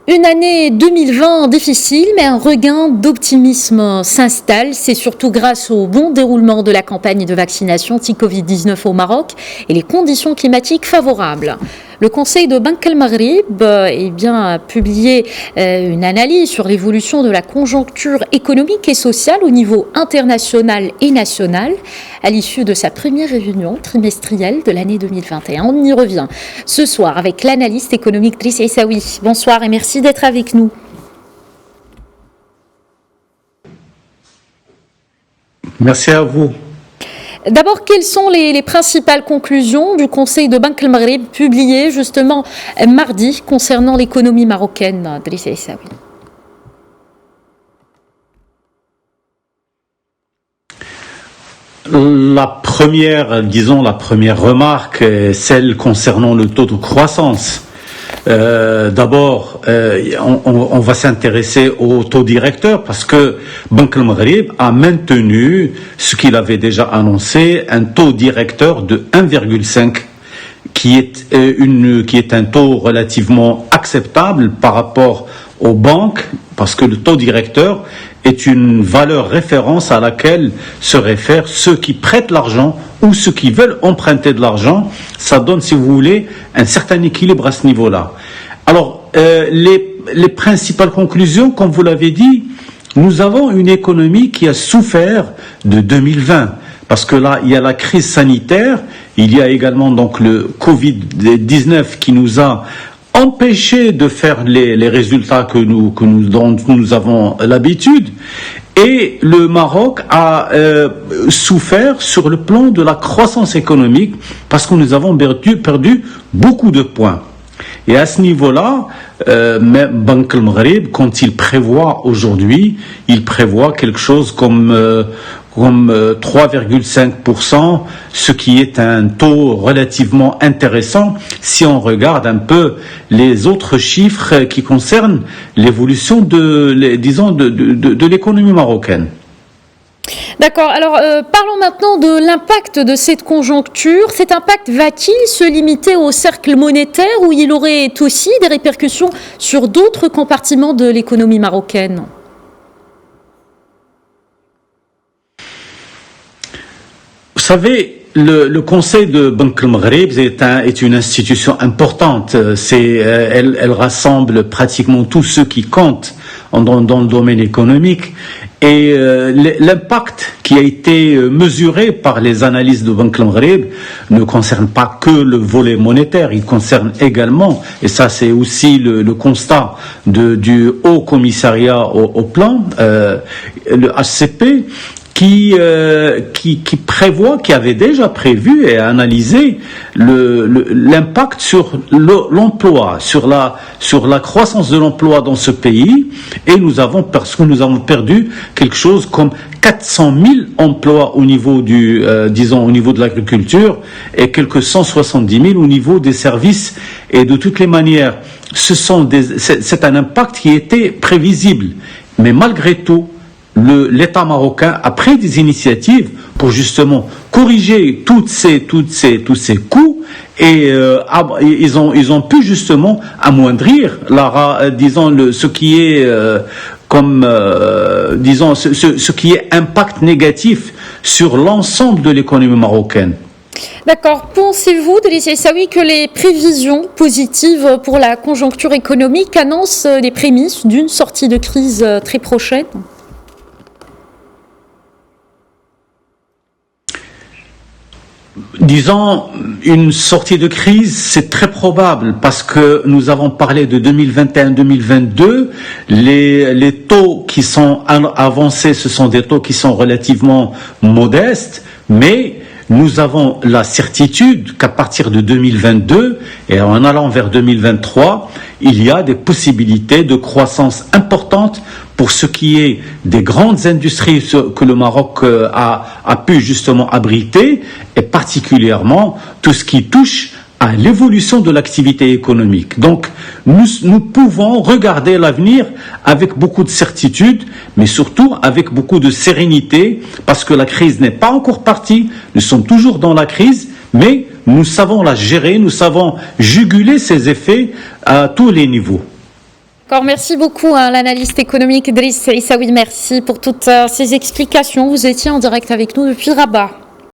Une année 2020 difficile, mais un regain d'optimisme s'installe. C'est surtout grâce au bon déroulement de la campagne de vaccination anti-Covid-19 au Maroc et les conditions climatiques favorables. Le Conseil de Banque el-Maghrib a publié une analyse sur l'évolution de la conjoncture économique et sociale au niveau international et national à l'issue de sa première réunion trimestrielle de l'année 2021. On y revient ce soir avec l'analyste économique Driss Essaoui. Bonsoir et merci d'être avec nous. Merci à vous. D'abord, quelles sont les principales conclusions du Conseil de Banque el-Maghrib publiées justement mardi concernant l'économie marocaine, Driss Essaoui? La première remarque est celle concernant le taux de croissance. D'abord, on va s'intéresser au taux directeur parce que Banque el-Maghrib a maintenu ce qu'il avait déjà annoncé, un taux directeur de 1,5 qui est un taux relativement acceptable par rapport aux banques parce que le taux directeur est une valeur référence à laquelle se réfèrent ceux qui prêtent l'argent ou ceux qui veulent emprunter de l'argent. Ça donne, si vous voulez, un certain équilibre à ce niveau-là. Alors, les principales conclusions, comme vous l'avez dit, nous avons une économie qui a souffert de 2020. Parce que là, il y a la crise sanitaire, il y a également donc le Covid-19 qui nous a empêché de faire les résultats dont nous avons l'habitude. Et le Maroc a souffert sur le plan de la croissance économique parce que nous avons perdu beaucoup de points. Et à ce niveau-là, Banque el-Maghrib, quand il prévoit aujourd'hui, il prévoit quelque chose comme 3,5%, ce qui est un taux relativement intéressant si on regarde un peu les autres chiffres qui concernent l'évolution de l'économie marocaine. D'accord. Alors, parlons maintenant de l'impact de cette conjoncture. Cet impact va-t-il se limiter au cercle monétaire ou il aurait aussi des répercussions sur d'autres compartiments de l'économie marocaine ? Vous savez, le Conseil de Banque el-Maghrib est une institution importante. Elle rassemble pratiquement tous ceux qui comptent dans le domaine économique. Et l'impact qui a été mesuré par les analyses de Banque el-Maghrib ne concerne pas que le volet monétaire, il concerne également, et ça c'est aussi le constat du Haut Commissariat au plan, le HCP, qui avait déjà prévu et analysé l'impact sur l'emploi, sur la croissance de l'emploi dans ce pays, et nous avons perdu quelque chose comme 400 000 emplois au niveau au niveau de l'agriculture et quelques 170 000 au niveau des services. Et de toutes les manières, c'est un impact qui était prévisible, mais malgré tout, l'État marocain a pris des initiatives pour justement corriger tous ces coûts et ils ont pu justement amoindrir ce qui est ce qui est impact négatif sur l'ensemble de l'économie marocaine. D'accord. Pensez-vous, Driss Essaoui, que les prévisions positives pour la conjoncture économique annoncent les prémices d'une sortie de crise très prochaine ? Disons, une sortie de crise, c'est très probable parce que nous avons parlé de 2021-2022. Les taux qui sont avancés, ce sont des taux qui sont relativement modestes, mais nous avons la certitude qu'à partir de 2022 et en allant vers 2023, il y a des possibilités de croissance importantes pour ce qui est des grandes industries que le Maroc a pu justement abriter, et particulièrement tout ce qui touche à l'évolution de l'activité économique. Donc, nous pouvons regarder l'avenir avec beaucoup de certitude, mais surtout avec beaucoup de sérénité, parce que la crise n'est pas encore partie, nous sommes toujours dans la crise, mais nous savons la gérer, nous savons juguler ses effets à tous les niveaux. Encore merci beaucoup à l'analyste économique Driss Issaoui. Merci pour toutes ces explications. Vous étiez en direct avec nous depuis Rabat.